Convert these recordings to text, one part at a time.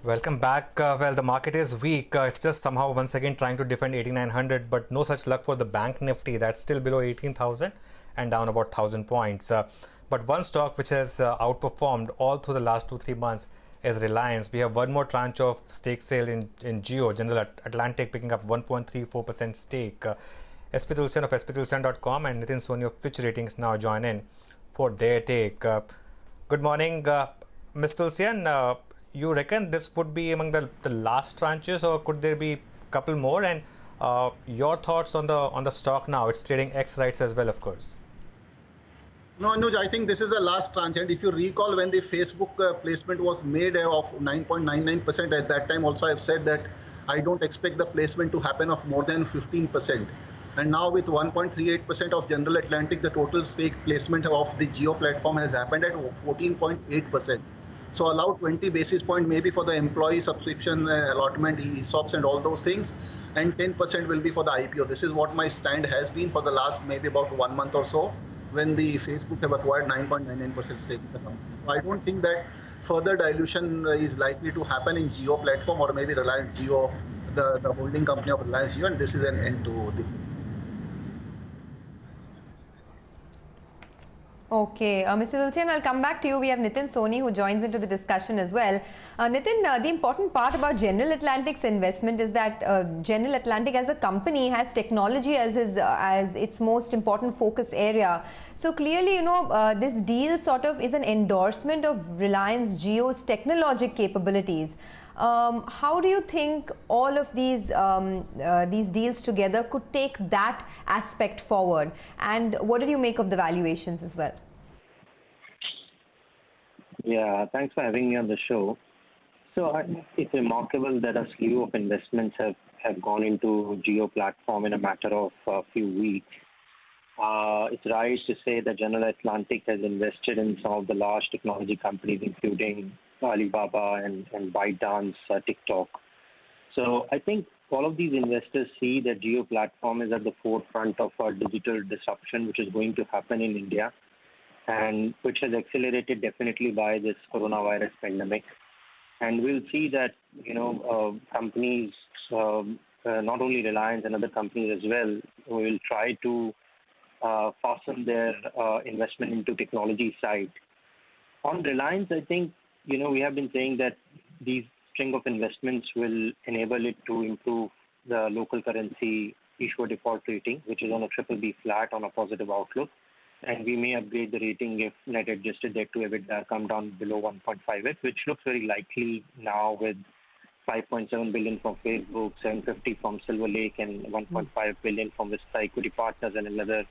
Welcome back. Well, the market is weak. It's just somehow once again trying to defend 8900, but no such luck for the bank nifty. That's still below 18,000 and down about 1,000 points. But one stock which has outperformed all through the last 2-3 months is Reliance. We have one more tranche of stake sale in Jio, General Atlantic picking up 1.34% stake. SP Tulsian of sptulsian.com and Nitin Soni of Fitch Ratings now join in for their take. Good morning, Ms. Tulsian. You reckon this would be among the last tranches, or could there be a couple more? And your thoughts on the stock now? It's trading X rights as well, of course. No, Anuj, I think this is the last tranche. And if you recall, when the Facebook placement was made of 9.99%, at that time also I've said that I don't expect the placement to happen of more than 15%. And now with 1.38% of General Atlantic, the total stake placement of the Jio platform has happened at 14.8%. So allow 20 basis point maybe for the employee subscription allotment, ESOPs and all those things, and 10% will be for the IPO. This is what my stand has been for the last maybe about 1 month or so, when the Facebook have acquired 9.99% stake in the company. So I don't think that further dilution is likely to happen in Jio platform, or maybe Reliance Jio, the holding company of Reliance Jio, and this is an end to the. Okay, Mr. Tulsian, I'll come back to you. We have Nitin Soni who joins into the discussion as well. Nitin, the important part about General Atlantic's investment is that General Atlantic as a company has technology as its most important focus area. So clearly, this deal sort of is an endorsement of Reliance Jio's technologic capabilities. How do you think all of these deals together could take that aspect forward? And what did you make of the valuations as well? Yeah, thanks for having me on the show. So it's remarkable that a slew of investments have gone into Jio platform in a matter of a few weeks. It's right to say that General Atlantic has invested in some of the large technology companies, including Alibaba and ByteDance, TikTok. So I think all of these investors see that Jio platform is at the forefront of a digital disruption, which is going to happen in India, and which has accelerated definitely by this coronavirus pandemic. And we'll see that, companies, not only Reliance and other companies as well, will try to fasten their investment into technology side. On Reliance, I think, we have been saying that these string of investments will enable it to improve the local currency issuer default rating, which is on a BBB flat on a positive outlook. And we may upgrade the rating if net adjusted debt to EBITDA come down below 1.5x, which looks very likely now with 5.7 billion from Facebook, 750 from Silver Lake, and 1.5 billion from Vista Equity Partners, and another,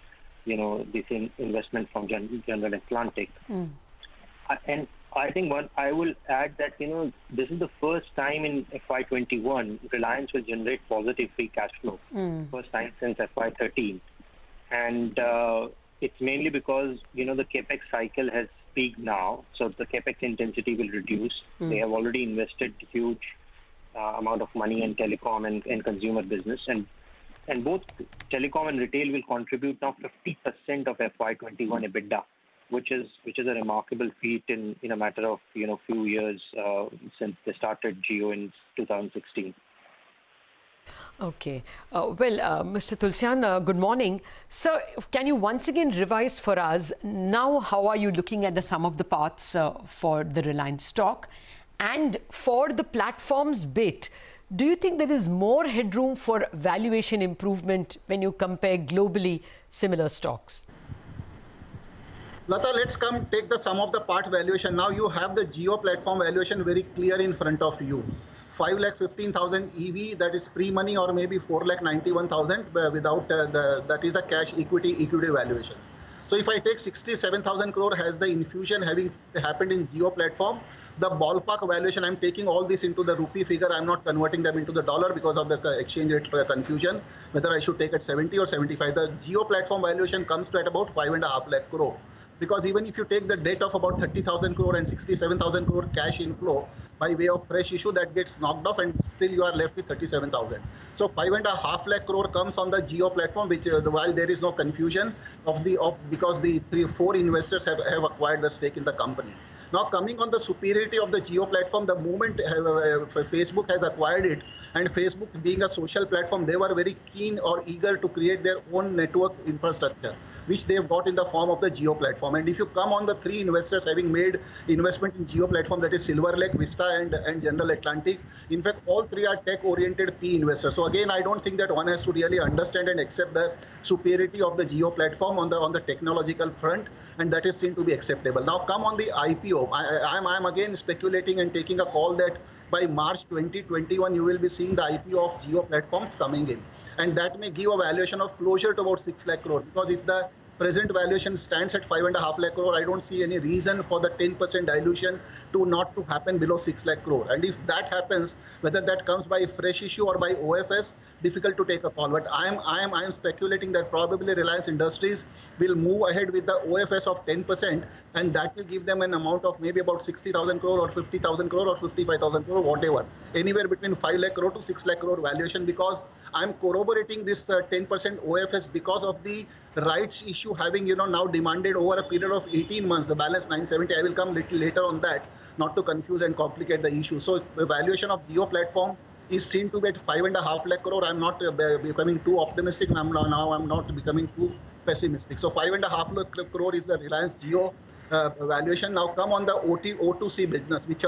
this investment from General Atlantic. And I think what I will add that, this is the first time in FY21 Reliance will generate positive free cash flow. First time since FY13. And it's mainly because, the capex cycle has peaked now. So the capex intensity will reduce. They have already invested huge amount of money in telecom and consumer business. And both telecom and retail will contribute now 50% of FY21 EBITDA, which is a remarkable feat in a matter of few years since they started Jio in 2016. Okay. Mr. Tulsian, good morning. So can you once again revise for us now how are you looking at the sum of the parts for the Reliance stock? And for the platform's bit, do you think there is more headroom for valuation improvement when you compare globally similar stocks? Lata, let's come take the sum of the part valuation. Now you have the Jio platform valuation very clear in front of you. 5,15,000 EV, that is pre-money, or maybe 4,91,000 without that is the cash equity valuations. So if I take 67,000 crore has the infusion having happened in Jio platform, the ballpark valuation, I'm taking all this into the rupee figure, I'm not converting them into the dollar because of the exchange rate confusion, whether I should take at 70 or 75. The Jio platform valuation comes to at about 5.5 lakh crore. because even if you take the debt of about 30,000 crore and 67,000 crore cash inflow by way of fresh issue, that gets knocked off and still you are left with 37,000. So 5.5 lakh crore comes on the Jio platform, which while there is no confusion because the 4 investors have acquired the stake in the company. Now coming on the superiority of the Jio platform, the moment Facebook has acquired it, and Facebook being a social platform, they were very keen or eager to create their own network infrastructure, which they've got in the form of the Jio platform. And if you come on the 3 investors having made investment in Jio platform, that is Silver Lake, Vista and General Atlantic, in fact all 3 are tech-oriented P investors. So again, I don't think that one has to really understand and accept the superiority of the Jio platform on the technological front, and that is seen to be acceptable. Now come on the IPO. I'm again speculating and taking a call that by March 2021 you will be seeing the IPO of Jio platforms coming in, and that may give a valuation of closer to about 6 lakh crore, because if the present valuation stands at 5.5 lakh crore, I don't see any reason for the 10% dilution not to happen below 6 lakh crore. And if that happens, whether that comes by fresh issue or by OFS, difficult to take a call. But I am speculating that probably Reliance Industries will move ahead with the OFS of 10%, and that will give them an amount of maybe about 60,000 crore or 50,000 crore or 55,000 crore, whatever, anywhere between 5 lakh crore to 6 lakh crore valuation, because I'm corroborating this 10% OFS because of the rights issue having now demanded over a period of 18 months, the balance 970. I will come little later on that, not to confuse and complicate the issue. So the valuation of Jio platform is seen to be at 5.5 lakh crore. I'm not becoming too optimistic. I'm not becoming too pessimistic. So 5.5 lakh crore is the Reliance Jio valuation. Now come on the O2C business, which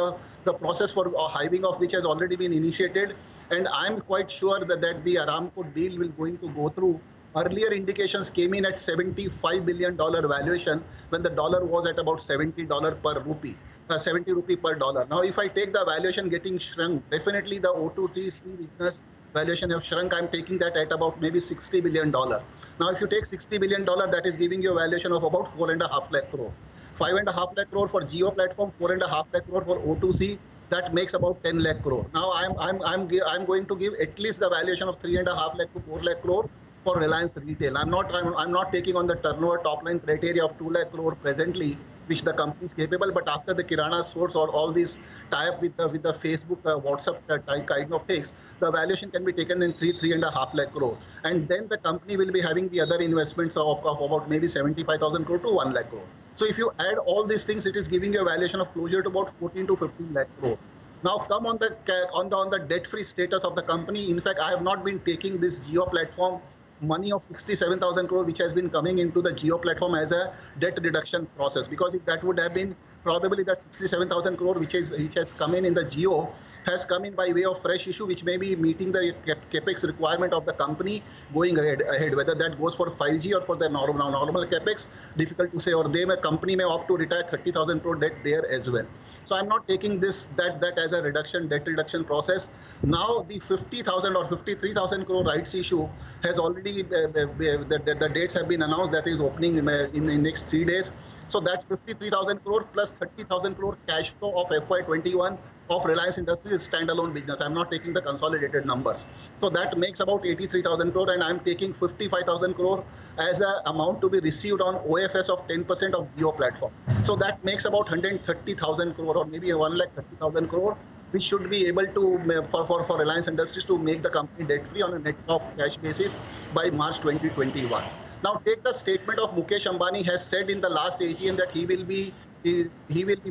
the process for hiving of which has already been initiated, and I'm quite sure that the Aramco deal will going to go through. Earlier indications came in at $75 billion valuation when the dollar was at about $70 per rupee, 70 rupee per dollar. Now, if I take the valuation getting shrunk, definitely the O2C business valuation have shrunk. I'm taking that at about maybe $60 billion. Now, if you take $60 billion, that is giving you a valuation of about 4.5 lakh crore. 5.5 lakh crore for Jio platform, 4.5 lakh crore for O2C. That makes about 10 lakh crore. Now, I'm going to give at least the valuation of 3.5 lakh to 4 lakh crore for Reliance Retail. I'm not taking on the turnover top line criteria of 2 lakh crore presently, which the company is capable. But after the Kirana stores or all these tie-up with the Facebook, WhatsApp kind of things, the valuation can be taken in 3.5 lakh crore. And then the company will be having the other investments of about maybe 75,000 crore to 1 lakh crore. So if you add all these things, it is giving you a valuation of closer to about 14 to 15 lakh crore. Now come on the debt-free status of the company. In fact, I have not been taking this Jio platform money of 67,000 crore, which has been coming into the Jio platform as a debt reduction process, because if that would have been probably that 67,000 crore which has come in the Jio has come in by way of fresh issue, which may be meeting the capex requirement of the company going ahead. Whether that goes for 5G or for the normal capex, difficult to say. Or company may opt to retire 30,000 crore debt there as well. So I'm not taking that as a debt reduction process. Now the 50,000 or 53,000 crore rights issue has already, the dates have been announced, that is opening in the next 3 days. So that 53,000 crore plus 30,000 crore cash flow of FY21 of Reliance Industries is standalone business. I'm not taking the consolidated numbers. So that makes about 83,000 crore, and I'm taking 55,000 crore as an amount to be received on OFS of 10% of Jio platform. So that makes about 130,000 crore or maybe 130,000 crore, which should be able to, for Reliance Industries to make the company debt-free on a net of cash basis by March 2021. Now take the statement of Mukesh Ambani has said in the last AGM that he will be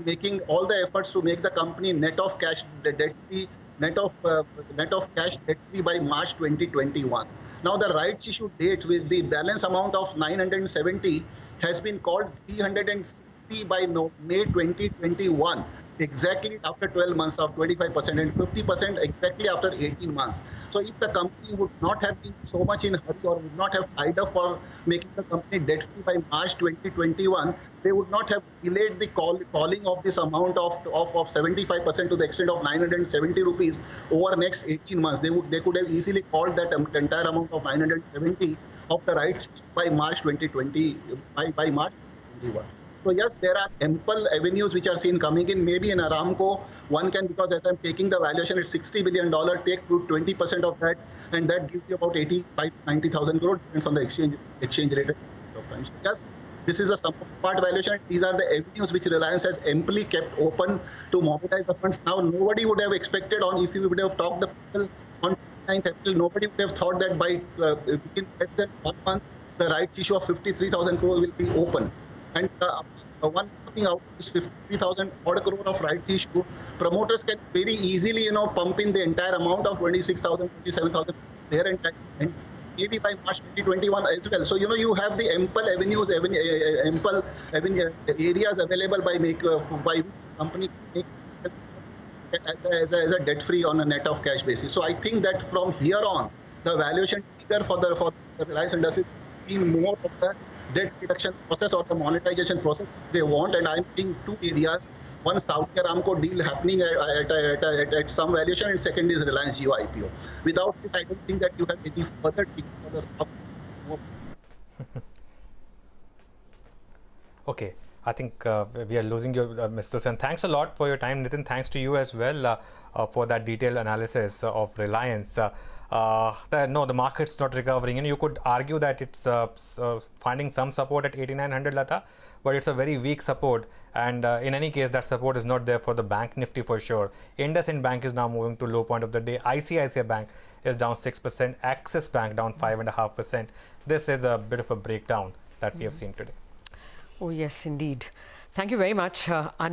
making all the efforts to make the company net of cash debt-free, net of cash debt-free by March 2021. Now the rights issue date with the balance amount of 970 has been called 360 by May 2021, exactly after 12 months of 25% and 50% exactly after 18 months. So if the company would not have been so much in hurry or would not have tied up for making the company debt-free by March 2021, they would not have delayed the calling of this amount of 75% to the extent of 970 rupees over next 18 months. They could have easily called that entire amount of 970 of the rights by March 2020, by March 2021. So yes, there are ample avenues which are seen coming in. Maybe in Aramco, one can, because as I'm taking the valuation at $60 billion, take 20% of that, and that gives you about 85 to 90,000 crore, depends on the exchange rate. So yes, This is a sum of part valuation. These are the avenues which Reliance has amply kept open to mobilize the funds. Now, nobody would have expected if you would have talked to people on 9th April, nobody would have thought that by within less than 1 month, the rights issue of 53,000 crore will be open. And one thing out of this 53,000 odd crore of rights issue, promoters can very easily, pump in the entire amount of 26,000, 27,000 there and maybe by March 2021 as well. So, you have the ample avenues, ample areas available by which company make as a debt-free on a net of cash basis. So I think that from here on, the valuation trigger for the Reliance Industries seen more of the debt reduction process or the monetization process they want, and I'm seeing two areas. One, Saudi Aramco deal happening at some valuation, and second is Reliance Jio IPO. Without this, I don't think that you have any further trigger for the stock. Okay, I think we are losing you, Mr. Tulsian. Thanks a lot for your time, Nitin. Thanks to you as well for that detailed analysis of Reliance. No, the market's not recovering. And you could argue that it's finding some support at 8,900, Lata, but it's a very weak support. And in any case, that support is not there for the Bank Nifty for sure. IndusInd Bank is now moving to low point of the day. ICICI Bank is down 6%. Axis Bank down 5.5%. This is a bit of a breakdown that we have seen today. Oh, yes, indeed. Thank you very much, Anuj.